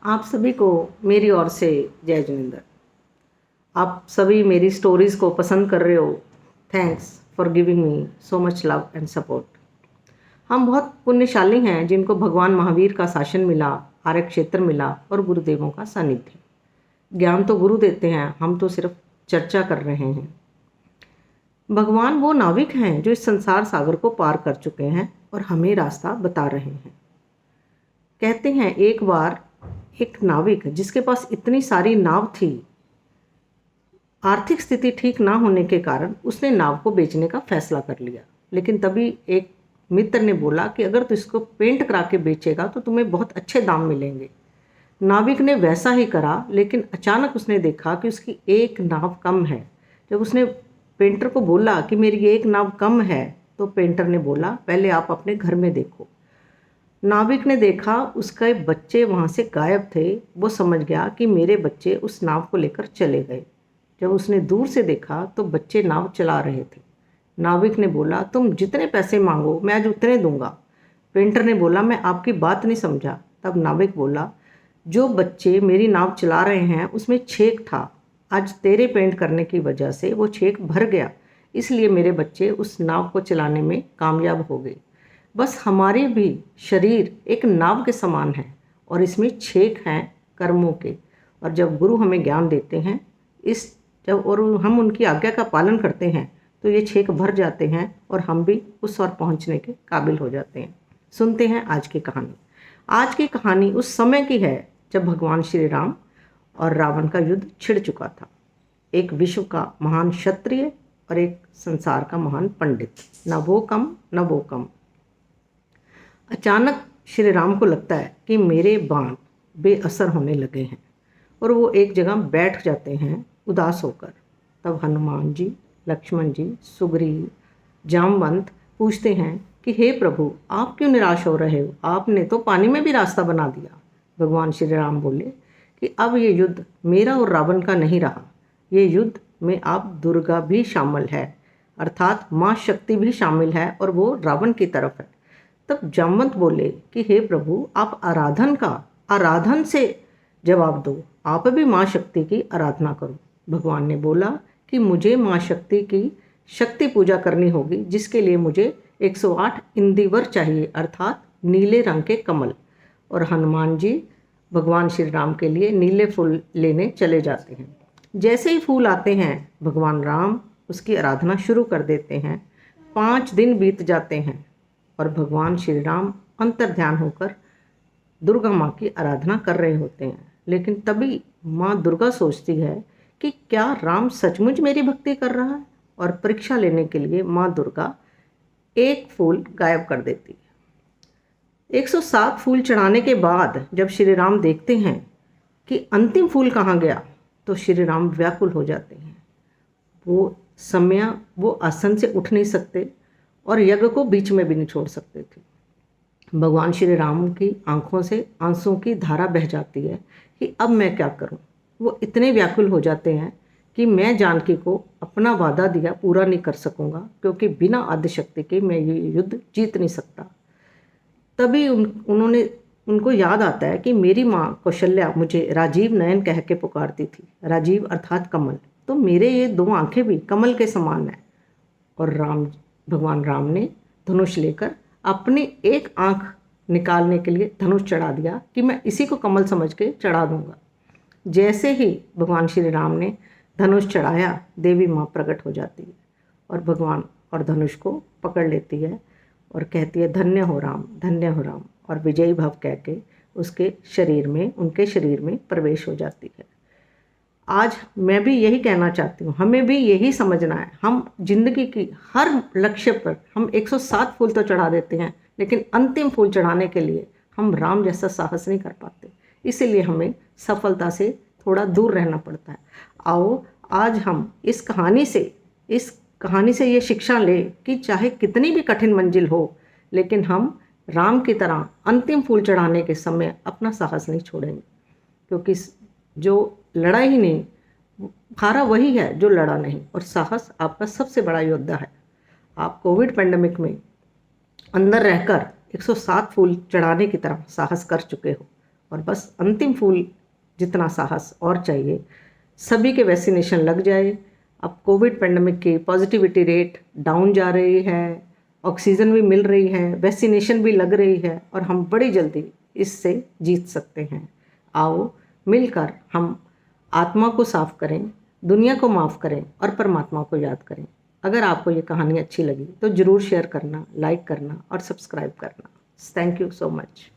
आप सभी को मेरी ओर से जय जिनेंद्र। आप सभी मेरी स्टोरीज़ को पसंद कर रहे हो। Thanks for giving me so much love and support. हम बहुत पुण्यशाली हैं जिनको भगवान महावीर का शासन मिला, आर्य क्षेत्र मिला और गुरुदेवों का सानिध्य। ज्ञान तो गुरु देते हैं, हम तो सिर्फ चर्चा कर रहे हैं। भगवान वो नाविक हैं जो इस संसार सागर को पार कर चुके हैं और हमें रास्ता बता रहे हैं। कहते हैं एक बार एक नाविक जिसके पास इतनी सारी नाव थी, आर्थिक स्थिति ठीक ना होने के कारण उसने नाव को बेचने का फैसला कर लिया। लेकिन तभी एक मित्र ने बोला कि अगर तू इसको पेंट करा के बेचेगा तो तुम्हें बहुत अच्छे दाम मिलेंगे। नाविक ने वैसा ही करा, लेकिन अचानक उसने देखा कि उसकी एक नाव कम है। जब उसने पेंटर को बोला कि मेरी एक नाव कम है, तो पेंटर ने बोला पहले आप अपने घर में देखो। नाविक ने देखा उसके बच्चे वहाँ से गायब थे। वो समझ गया कि मेरे बच्चे उस नाव को लेकर चले गए। जब उसने दूर से देखा तो बच्चे नाव चला रहे थे। नाविक ने बोला तुम जितने पैसे मांगो मैं आज उतने दूंगा। पेंटर ने बोला मैं आपकी बात नहीं समझा। तब नाविक बोला जो बच्चे मेरी नाव चला रहे हैं उसमें छेक था। आज तेरे पेंट करने की वजह से वो छेक भर गया, इसलिए मेरे बच्चे उस नाव को चलाने में कामयाब हो गए। बस हमारे भी शरीर एक नाव के समान है और इसमें छेक हैं कर्मों के। और जब गुरु हमें ज्ञान देते हैं और हम उनकी आज्ञा का पालन करते हैं तो ये छेक भर जाते हैं और हम भी उस ओर पहुंचने के काबिल हो जाते हैं। सुनते हैं आज की कहानी। आज की कहानी उस समय की है जब भगवान श्री राम और रावण का युद्ध छिड़ चुका था। एक विश्व का महान क्षत्रिय और एक संसार का महान पंडित, न वो कम न वो कम। अचानक श्री राम को लगता है कि मेरे बाण बेअसर होने लगे हैं और वो एक जगह बैठ जाते हैं उदास होकर। तब हनुमान जी, लक्ष्मण जी, सुग्रीव, जामवंत पूछते हैं कि हे प्रभु आप क्यों निराश हो रहे हो, आपने तो पानी में भी रास्ता बना दिया। भगवान श्री राम बोले कि अब ये युद्ध मेरा और रावण का नहीं रहा, ये युद्ध में आप दुर्गा भी शामिल है, अर्थात माँ शक्ति भी शामिल है और वो रावण की तरफ है। तब जामवंत बोले कि हे प्रभु आप आराधन से जवाब दो, आप भी माँ शक्ति की आराधना करो। भगवान ने बोला कि मुझे माँ शक्ति की शक्ति पूजा करनी होगी, जिसके लिए मुझे 108 इंदिवर चाहिए, अर्थात नीले रंग के कमल। और हनुमान जी भगवान श्री राम के लिए नीले फूल लेने चले जाते हैं। जैसे ही फूल आते हैं भगवान राम उसकी आराधना शुरू कर देते हैं। 5 दिन बीत जाते हैं और भगवान श्री राम अंतर्ध्यान होकर दुर्गा माँ की आराधना कर रहे होते हैं। लेकिन तभी माँ दुर्गा सोचती है कि क्या राम सचमुच मेरी भक्ति कर रहा है, और परीक्षा लेने के लिए माँ दुर्गा एक फूल गायब कर देती है। 107 फूल चढ़ाने के बाद जब श्री राम देखते हैं कि अंतिम फूल कहाँ गया, तो श्री राम व्याकुल हो जाते हैं। वो आसन से उठ नहीं सकते और यज्ञ को बीच में भी नहीं छोड़ सकते थे। भगवान श्री राम की आंखों से आंसुओं की धारा बह जाती है कि अब मैं क्या करूं। वो इतने व्याकुल हो जाते हैं कि मैं जानकी को अपना वादा दिया पूरा नहीं कर सकूंगा, क्योंकि बिना आदिशक्ति के मैं ये युद्ध जीत नहीं सकता। तभी उनको याद आता है कि मेरी माँ कौशल्या मुझे राजीव नयन कह के पुकारती थी। राजीव अर्थात कमल, तो मेरे ये 2 आंखें भी कमल के समान हैं। और भगवान राम ने धनुष लेकर अपनी एक आंख निकालने के लिए धनुष चढ़ा दिया कि मैं इसी को कमल समझ के चढ़ा दूंगा। जैसे ही भगवान श्री राम ने धनुष चढ़ाया, देवी माँ प्रकट हो जाती है और भगवान और धनुष को पकड़ लेती है और कहती है धन्य हो राम, धन्य हो राम, और विजयी भव कह के उनके शरीर में प्रवेश हो जाती है। आज मैं भी यही कहना चाहती हूँ, हमें भी यही समझना है। हम जिंदगी की हर लक्ष्य पर हम 107 फूल तो चढ़ा देते हैं, लेकिन अंतिम फूल चढ़ाने के लिए हम राम जैसा साहस नहीं कर पाते। इसीलिए हमें सफलता से थोड़ा दूर रहना पड़ता है। आओ आज हम इस कहानी से ये शिक्षा लें कि चाहे कितनी भी कठिन मंजिल हो, लेकिन हम राम की तरह अंतिम फूल चढ़ाने के समय अपना साहस नहीं छोड़ेंगे, क्योंकि जो लड़ा ही नहीं, हारा वही है जो लड़ा नहीं। और साहस आपका सबसे बड़ा योद्धा है। आप कोविड पेंडेमिक में अंदर रहकर 107 फूल चढ़ाने की तरह साहस कर चुके हो और बस अंतिम फूल जितना साहस और चाहिए, सभी के वैक्सीनेशन लग जाए। अब कोविड पेंडेमिक की पॉजिटिविटी रेट डाउन जा रही है, ऑक्सीजन भी मिल रही है, वैक्सीनेशन भी लग रही है और हम बड़ी जल्दी इससे जीत सकते हैं। आओ मिलकर हम आत्मा को साफ करें, दुनिया को माफ़ करें और परमात्मा को याद करें। अगर आपको ये कहानी अच्छी लगी तो ज़रूर शेयर करना, लाइक करना और सब्सक्राइब करना। Thank you so much.